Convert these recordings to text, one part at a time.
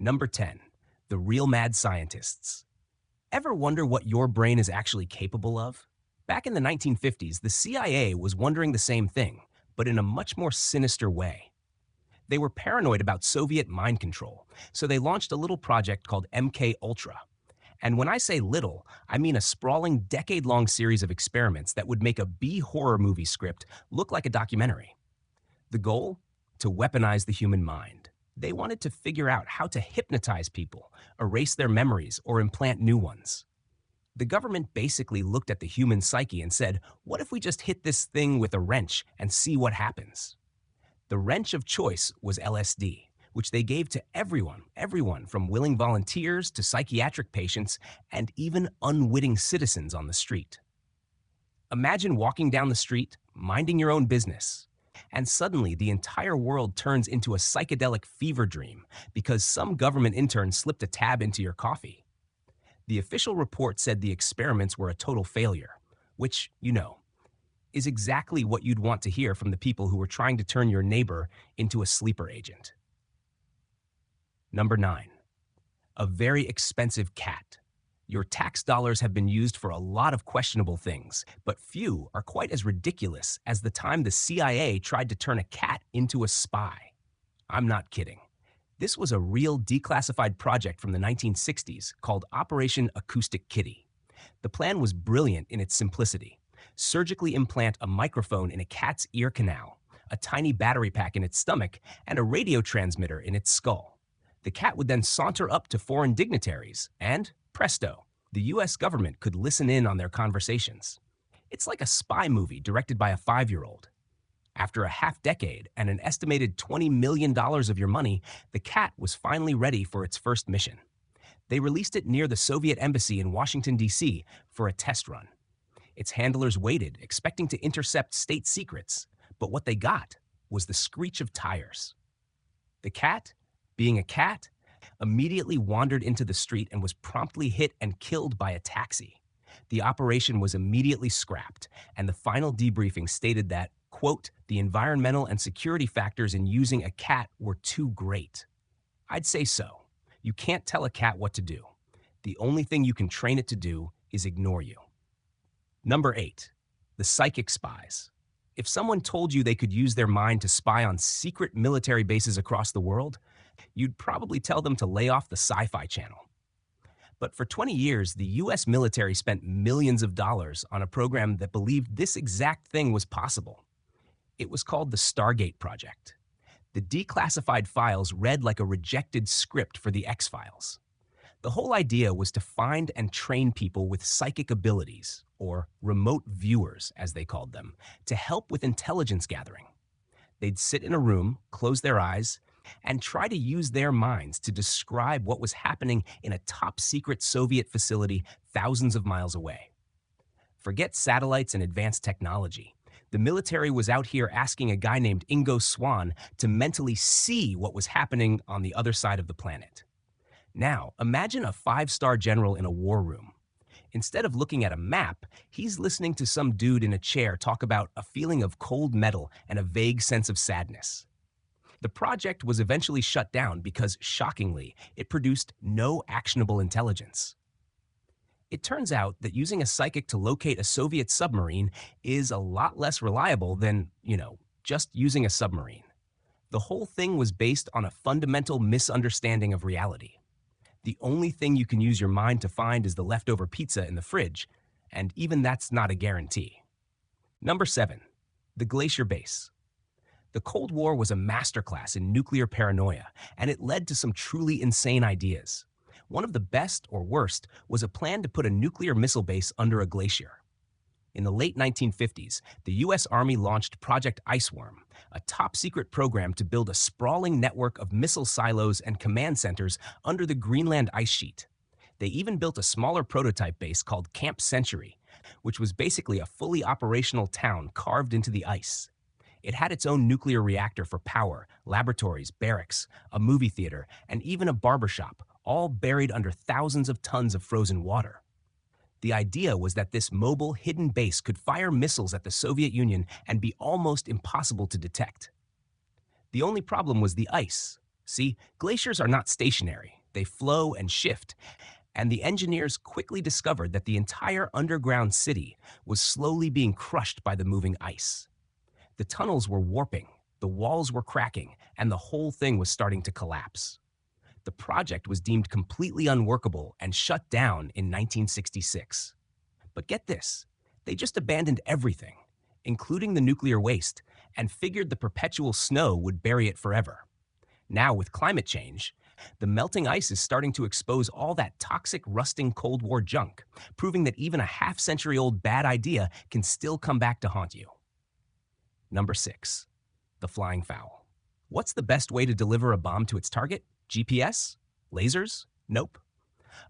Number 10. The real mad scientists. Ever wonder what your brain is actually capable of? Back in the 1950s, the CIA was wondering the same thing, but in a much more sinister way. They were paranoid about Soviet mind control, so they launched a little project called MK Ultra. And when I say little, I mean a sprawling decade-long series of experiments that would make a B-horror movie script look like a documentary. The goal? To weaponize the human mind. They wanted to figure out how to hypnotize people, erase their memories, or implant new ones. The government basically looked at the human psyche and said, what if we just hit this thing with a wrench and see what happens? The wrench of choice was LSD, which they gave to everyone from willing volunteers to psychiatric patients and even unwitting citizens on the street. Imagine walking down the street, minding your own business, and suddenly the entire world turns into a psychedelic fever dream because some government intern slipped a tab into your coffee. The official report said the experiments were a total failure, which, is exactly what you'd want to hear from the people who were trying to turn your neighbor into a sleeper agent. Number 9. A very expensive cat. Your tax dollars have been used for a lot of questionable things, but few are quite as ridiculous as the time the CIA tried to turn a cat into a spy. I'm not kidding. This was a real declassified project from the 1960s called Operation Acoustic Kitty. The plan was brilliant in its simplicity. Surgically implant a microphone in a cat's ear canal, a tiny battery pack in its stomach, and a radio transmitter in its skull. The cat would then saunter up to foreign dignitaries, and presto, the US government could listen in on their conversations. It's like a spy movie directed by a 5-year-old. After a half-decade and an estimated $20 million of your money, the cat was finally ready for its first mission. They released it near the Soviet embassy in Washington, D.C. for a test run. Its handlers waited, expecting to intercept state secrets, but what they got was the screech of tires. The cat, being a cat, immediately wandered into the street and was promptly hit and killed by a taxi. The operation was immediately scrapped, and the final debriefing stated that, quote, the environmental and security factors in using a cat were too great. I'd say so. You can't tell a cat what to do. The only thing you can train it to do is ignore you. Number 8. The psychic spies. If someone told you they could use their mind to spy on secret military bases across the world, you'd probably tell them to lay off the Sci-Fi Channel. But for 20 years, the US military spent millions of dollars on a program that believed this exact thing was possible. It was called the Stargate Project. The declassified files read like a rejected script for the X-Files. The whole idea was to find and train people with psychic abilities, or remote viewers, as they called them, to help with intelligence gathering. They'd sit in a room, close their eyes, and try to use their minds to describe what was happening in a top-secret Soviet facility thousands of miles away. Forget satellites and advanced technology. The military was out here asking a guy named Ingo Swann to mentally see what was happening on the other side of the planet. Now, imagine a 5-star general in a war room. Instead of looking at a map, he's listening to some dude in a chair talk about a feeling of cold metal and a vague sense of sadness. The project was eventually shut down because, shockingly, it produced no actionable intelligence. It turns out that using a psychic to locate a Soviet submarine is a lot less reliable than, just using a submarine. The whole thing was based on a fundamental misunderstanding of reality. The only thing you can use your mind to find is the leftover pizza in the fridge, and even that's not a guarantee. Number 7. The Glacier Base. The Cold War was a masterclass in nuclear paranoia, and it led to some truly insane ideas. One of the best, or worst, was a plan to put a nuclear missile base under a glacier. In the late 1950s, the U.S. Army launched Project Iceworm, a top-secret program to build a sprawling network of missile silos and command centers under the Greenland ice sheet. They even built a smaller prototype base called Camp Century, which was basically a fully operational town carved into the ice. It had its own nuclear reactor for power, laboratories, barracks, a movie theater, and even a barbershop, all buried under thousands of tons of frozen water. The idea was that this mobile, hidden base could fire missiles at the Soviet Union and be almost impossible to detect. The only problem was the ice. See, glaciers are not stationary, they flow and shift, and the engineers quickly discovered that the entire underground city was slowly being crushed by the moving ice. The tunnels were warping, the walls were cracking, and the whole thing was starting to collapse. The project was deemed completely unworkable and shut down in 1966. But get this, they just abandoned everything, including the nuclear waste, and figured the perpetual snow would bury it forever. Now, with climate change, the melting ice is starting to expose all that toxic, rusting Cold War junk, proving that even a half-century-old bad idea can still come back to haunt you. Number 6. The flying foul. What's the best way to deliver a bomb to its target? GPS? Lasers? Nope.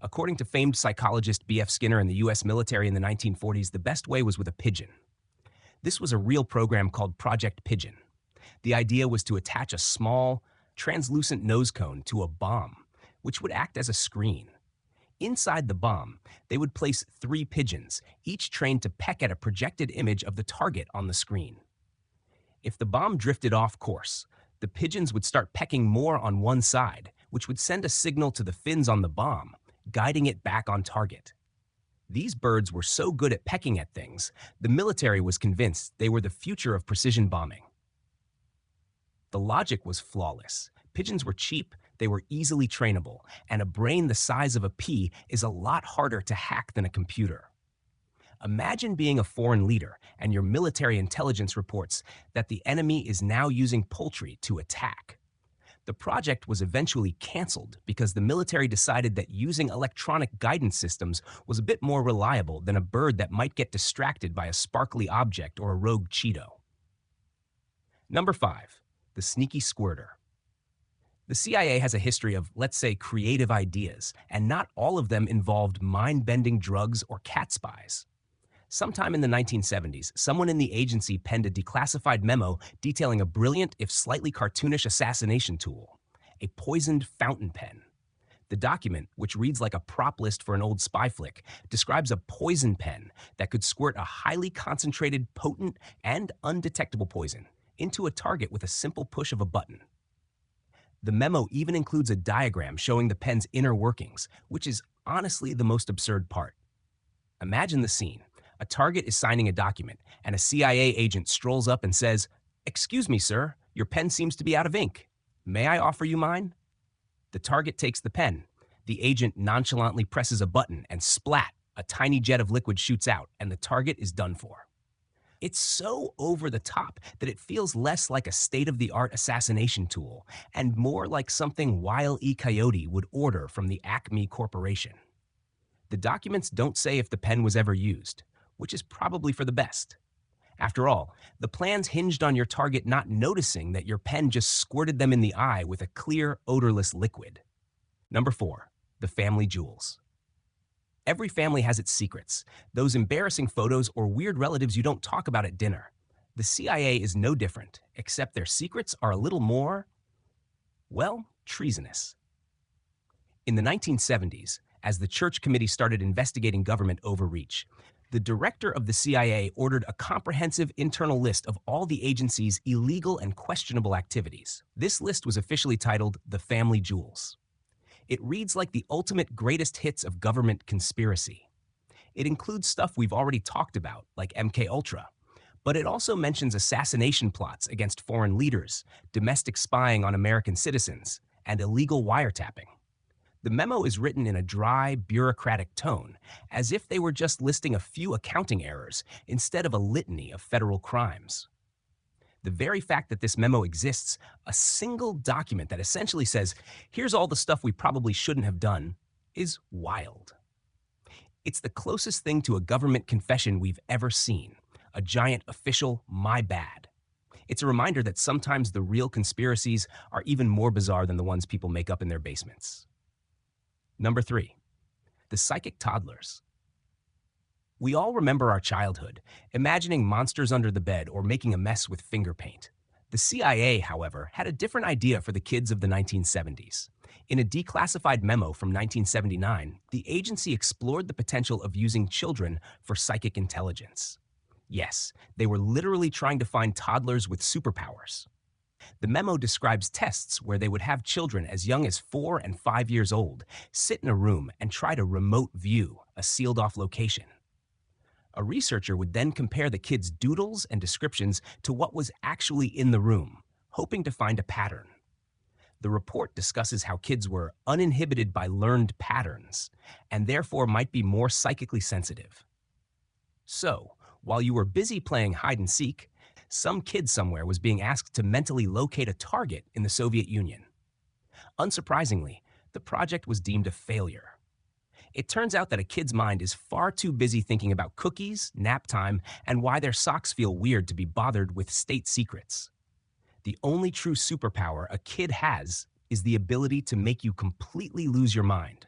According to famed psychologist B.F. Skinner in the U.S. military in the 1940s, the best way was with a pigeon. This was a real program called Project Pigeon. The idea was to attach a small, translucent nose cone to a bomb, which would act as a screen. Inside the bomb, they would place 3 pigeons, each trained to peck at a projected image of the target on the screen. If the bomb drifted off course, the pigeons would start pecking more on one side, which would send a signal to the fins on the bomb, guiding it back on target. These birds were so good at pecking at things, the military was convinced they were the future of precision bombing. The logic was flawless. Pigeons were cheap, they were easily trainable, and a brain the size of a pea is a lot harder to hack than a computer. Imagine being a foreign leader and your military intelligence reports that the enemy is now using poultry to attack. The project was eventually canceled because the military decided that using electronic guidance systems was a bit more reliable than a bird that might get distracted by a sparkly object or a rogue Cheeto. Number 5. The sneaky squirter. The CIA has a history of, let's say, creative ideas, and not all of them involved mind-bending drugs or cat spies. Sometime in the 1970s, someone in the agency penned a declassified memo detailing a brilliant, if slightly cartoonish, assassination tool, a poisoned fountain pen. The document, which reads like a prop list for an old spy flick, describes a poison pen that could squirt a highly concentrated, potent, and undetectable poison into a target with a simple push of a button. The memo even includes a diagram showing the pen's inner workings, which is honestly the most absurd part. Imagine the scene. A target is signing a document, and a CIA agent strolls up and says, "Excuse me, sir, your pen seems to be out of ink. May I offer you mine?" The target takes the pen. The agent nonchalantly presses a button, and splat, a tiny jet of liquid shoots out, and the target is done for. It's so over the top that it feels less like a state-of-the-art assassination tool and more like something Wile E. Coyote would order from the Acme Corporation. The documents don't say if the pen was ever used, which is probably for the best. After all, the plans hinged on your target not noticing that your pen just squirted them in the eye with a clear, odorless liquid. Number 4. The family jewels. Every family has its secrets, those embarrassing photos or weird relatives you don't talk about at dinner. The CIA is no different, except their secrets are a little more, well, treasonous. In the 1970s, as the Church Committee started investigating government overreach, the director of the CIA ordered a comprehensive internal list of all the agency's illegal and questionable activities. This list was officially titled The Family Jewels. It reads like the ultimate greatest hits of government conspiracy. It includes stuff we've already talked about, like MKUltra, but it also mentions assassination plots against foreign leaders, domestic spying on American citizens, and illegal wiretapping. The memo is written in a dry, bureaucratic tone, as if they were just listing a few accounting errors instead of a litany of federal crimes. The very fact that this memo exists, a single document that essentially says, "Here's all the stuff we probably shouldn't have done," is wild. It's the closest thing to a government confession we've ever seen, a giant official "my bad." It's a reminder that sometimes the real conspiracies are even more bizarre than the ones people make up in their basements. Number 3. The psychic toddlers. We all remember our childhood, imagining monsters under the bed or making a mess with finger paint. The CIA, however, had a different idea for the kids of the 1970s. In a declassified memo from 1979, the agency explored the potential of using children for psychic intelligence. Yes, they were literally trying to find toddlers with superpowers. The memo describes tests where they would have children as young as 4 and 5 years old sit in a room and try to remote view a sealed off location. A researcher would then compare the kids' doodles and descriptions to what was actually in the room, hoping to find a pattern. The report discusses how kids were uninhibited by learned patterns and therefore might be more psychically sensitive. So, while you were busy playing hide and seek, some kid somewhere was being asked to mentally locate a target in the Soviet Union. Unsurprisingly, the project was deemed a failure. It turns out that a kid's mind is far too busy thinking about cookies, nap time, and why their socks feel weird to be bothered with state secrets. The only true superpower a kid has is the ability to make you completely lose your mind.